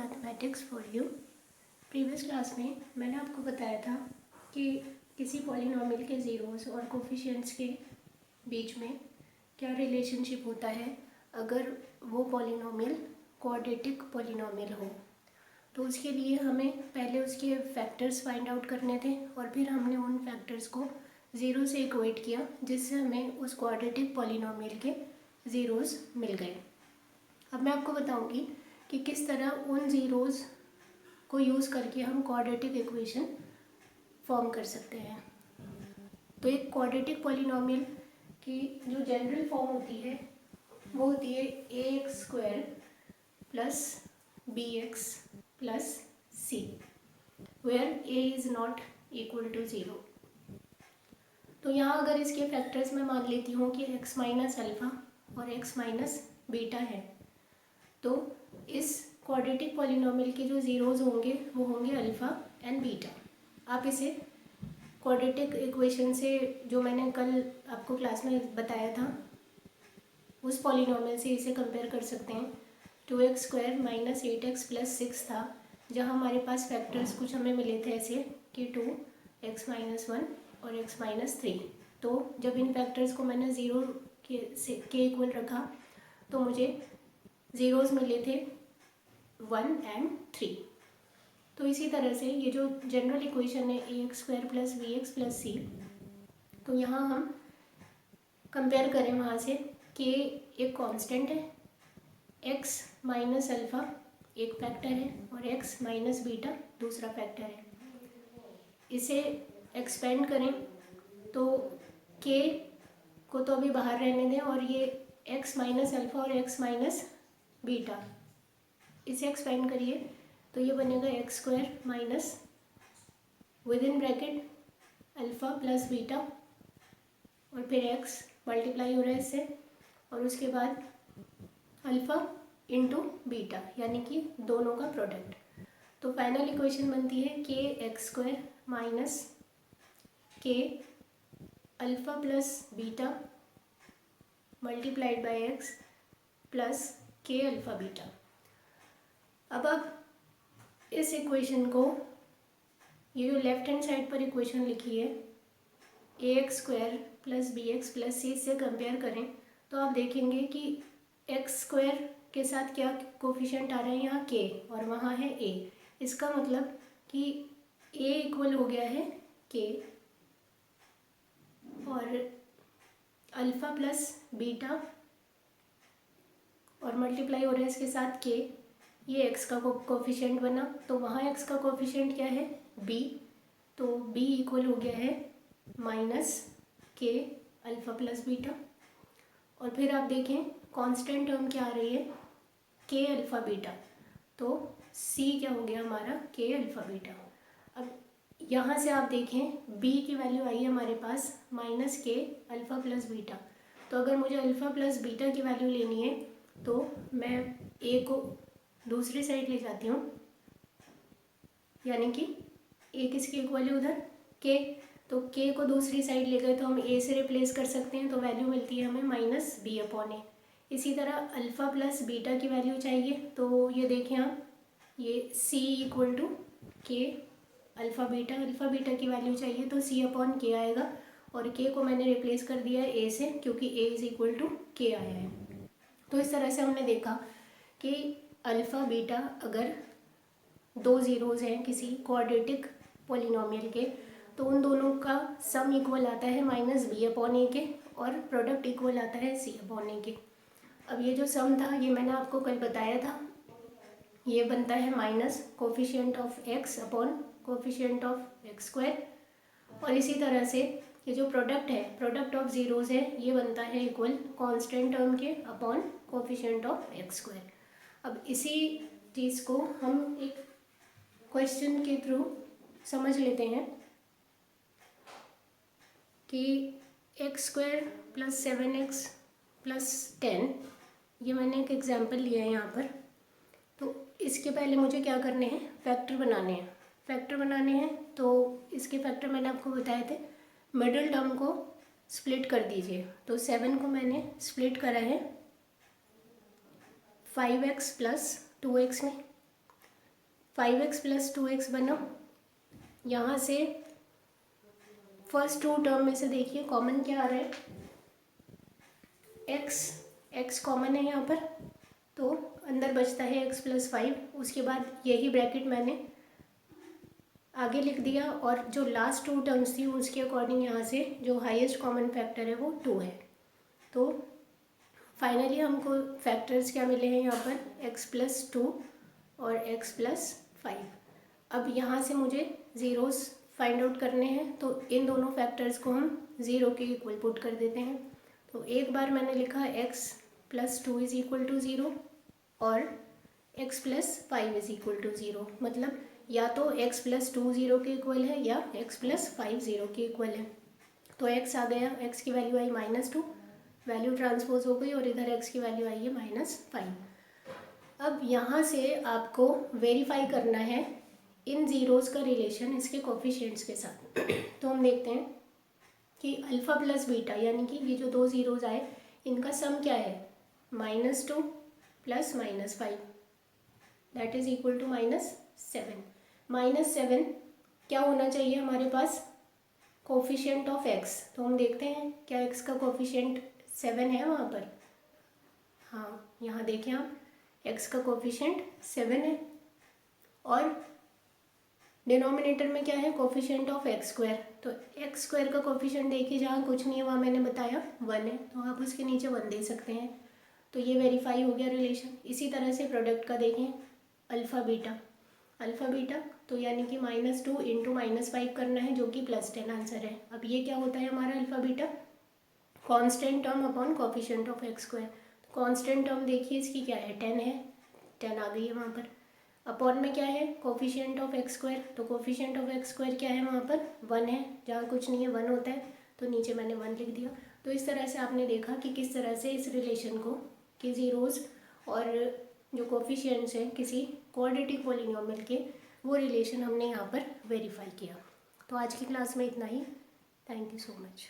Mathematics for you. Previous class में मैंने आपको बताया था कि किसी पॉलिनॉमियल के ज़ीरोज़ और कोफिशिएंट्स के बीच में क्या रिलेशनशिप होता है अगर वो पॉलिनॉमियल क्वाड्रेटिक पॉलिनॉमियल हो। तो उसके लिए हमें पहले उसके फैक्टर्स फाइंड आउट करने थे और फिर हमने उन फैक्टर्स को ज़ीरो से इक्वेट किया जिससे हमें उस क्वाड्रेटिक पॉलिनॉमियल के ज़ीरोज़ मिल गए। अब मैं आपको बताऊंगी कि किस तरह उन ज़ीरोज़ को यूज़ करके हम क्वाड्रेटिक इक्वेशन फॉर्म कर सकते हैं। तो एक क्वाड्रेटिक पॉलिनॉमियल की जो जनरल फॉर्म होती है वो होती है ax² plus bx plus c where a is not equal to 0। तो यहाँ अगर इसके फैक्टर्स मैं मान लेती हूँ कि x माइनस अल्फ़ा और x माइनस बीटा है, तो इस क्वाड्रेटिक पॉलिनॉमियल के जो ज़ीरोज़ होंगे वो होंगे अल्फ़ा एंड बीटा। आप इसे क्वाड्रेटिक इक्वेशन से जो मैंने कल आपको क्लास में बताया था उस पॉलिनॉमियल से इसे कंपेयर कर सकते हैं। 2x² माइनस 8x प्लस 6 था, जहाँ हमारे पास फैक्टर्स कुछ हमें मिले थे ऐसे कि 2x माइनस 1 और x माइनस 3। तो जब इन फैक्टर्स को मैंने ज़ीरो के इक्वल रखा तो मुझे ज़ीरोज़ मिले थे 1 एंड 3। तो इसी तरह से ये जो जनरल इक्वेशन है ax² plus bx plus c, तो यहाँ हम कंपेयर करें वहाँ से कि एक कांस्टेंट है, x माइनस अल्फ़ा एक फैक्टर है और x माइनस बीटा दूसरा फैक्टर है। इसे एक्सपेंड करें तो k को तो अभी बाहर रहने दें और ये x माइनस अल्फ़ा और x माइनस बीटा, इसे एक्सपेंड करिए तो ये बनेगा x² minus with in bracket alpha plus beta और फिर x मल्टीप्लाई हो रहा है इससे और उसके बाद अल्फ़ा इंटू बीटा यानी कि दोनों का प्रोडक्ट। तो फाइनल इक्वेशन बनती है kx² minus k alpha plus beta multiplied by x plus k alpha beta. अब आप इस इक्वेशन को, ये जो लेफ्ट हैंड साइड पर इक्वेशन लिखी है ax² plus bx plus c से कंपेयर करें तो आप देखेंगे कि x² के साथ क्या कोफिशिएंट आ रहा है, यहाँ k और वहाँ है a। इसका मतलब कि a इक्वल हो गया है k और अल्फ़ा प्लस बीटा और मल्टीप्लाई हो रहा है इसके साथ k, ये x का कोफिशिएंट बना। तो वहाँ x का कोफिशिएंट क्या है b, तो b इक्वल हो गया है minus k alpha plus beta. और फिर आप देखें कांस्टेंट टर्म क्या आ रही है k अल्फ़ा बीटा, तो c क्या हो गया हमारा k अल्फ़ा बीटा। अब यहाँ से आप देखें b की वैल्यू आई है हमारे पास minus k alpha plus beta. तो अगर मुझे अल्फ़ा प्लस बीटा की वैल्यू लेनी है तो मैं a को दूसरी साइड ले जाती हूँ, यानी कि a किसके इक्वल है उधर k, तो k को दूसरी साइड ले गए तो हम a से रिप्लेस कर सकते हैं, तो वैल्यू मिलती है हमें माइनस b अपॉन ए। इसी तरह अल्फ़ा प्लस बीटा की वैल्यू चाहिए तो ये देखें आप, ये c equal to k alpha beta की वैल्यू चाहिए तो c अपॉन k आएगा और k को मैंने रिप्लेस कर दिया है a से क्योंकि a is equal to k आया है। तो इस तरह से हमने देखा कि अल्फ़ा बीटा अगर दो ज़ीरोज़ हैं किसी क्वाड्रेटिक पॉलिनॉमियल के तो उन दोनों का सम इक्वल आता है माइनस b अपॉन ए के और प्रोडक्ट इक्वल आता है c अपॉन ए के। अब ये जो सम था ये मैंने आपको कल बताया था, ये बनता है minus coefficient of x upon coefficient of x²। और इसी तरह से ये जो प्रोडक्ट है, प्रोडक्ट ऑफ ज़ीरोज़ है, ये बनता है इक्वल कांस्टेंट टर्म के अपॉन कोफिशिएंट ऑफ x²। अब इसी चीज़ को हम एक क्वेश्चन के थ्रू समझ लेते हैं कि x² प्लस 7x प्लस 10, ये मैंने एक एग्जांपल लिया है यहाँ पर। तो इसके पहले मुझे क्या करने हैं, फैक्टर बनाने हैं। फैक्टर बनाने हैं तो इसके फैक्टर मैंने आपको बताए थे, मिडिल टर्म को स्प्लिट कर दीजिए। तो 7 को मैंने स्प्लिट करा है 5x प्लस 2x में 5x प्लस 2x बना। यहाँ से फर्स्ट टू टर्म में से देखिए कॉमन क्या आ रहा है, x कॉमन है यहाँ पर, तो अंदर बचता है x प्लस 5। उसके बाद यही ब्रैकेट मैंने आगे लिख दिया और जो लास्ट टू टर्म्स थी उसके अकॉर्डिंग यहाँ से जो हाईएस्ट कॉमन फैक्टर है वो 2 है। तो फाइनली हमको फैक्टर्स क्या मिले हैं यहाँ पर, x प्लस 2 और x प्लस 5। अब यहाँ से मुझे ज़ीरोस फाइंड आउट करने हैं, तो इन दोनों फैक्टर्स को हम ज़ीरो के इक्वल पुट कर देते हैं। तो एक बार मैंने लिखा x plus 2 is equal to 0 और x plus 5 is equal to 0, मतलब या तो x प्लस 2 0 के इक्वल है या x प्लस 5 0 के इक्वल है। तो x आ गया, x की वैल्यू आई -2, वैल्यू ट्रांसपोज हो गई और इधर x की वैल्यू आई है -5। अब यहाँ से आपको वेरीफाई करना है इन ज़ीरोज़ का रिलेशन इसके कोफिशिएंट्स के साथ। तो हम देखते हैं कि अल्फ़ा प्लस बीटा यानी कि ये जो दो ज़ीरोज़ आए इनका सम क्या है, -2 plus -5 that is equal to -7। -7 क्या होना चाहिए हमारे पास, कोफिशिएंट ऑफ x। तो हम देखते हैं क्या x का कोफिशिएंट 7 है वहाँ पर, हाँ यहाँ देखें आप x का कोफिशिएंट 7 है और डिनोमिनेटर में क्या है, कोफिशिएंट ऑफ x स्क्वायर। तो x स्क्वायर का कोफिशिएंट देखिए जहाँ कुछ नहीं है वहाँ मैंने बताया 1 है, तो आप उसके नीचे 1 दे सकते हैं। तो ये वेरीफाई हो गया रिलेशन। इसी तरह से प्रोडक्ट का देखें अल्फ़ा बीटा तो यानी कि -2 इंटू -5 करना है जो कि +10 आंसर है। अब ये क्या होता है हमारा alpha beta, constant term upon coefficient of x square. तो कांस्टेंट टर्म देखिए इसकी क्या है, 10 है, 10 आ गई है वहाँ पर। अपॉन में क्या है, कोफिशिएंट ऑफ x स्क्वायर, तो कोफिशिएंट ऑफ x स्क्वायर क्या है वहाँ पर 1 है, जहाँ कुछ नहीं है 1 होता है, तो नीचे मैंने 1 लिख दिया। तो इस तरह से आपने देखा कि किस तरह से इस रिलेशन को कि ज़ीरोज़ और जो कोफिशिएंट्स हैं किसी क्वाड्रेटिक पॉलिनॉमियल के, वो रिलेशन हमने यहाँ पर वेरीफाई किया। तो आज की क्लास में इतना ही। Thank you so much.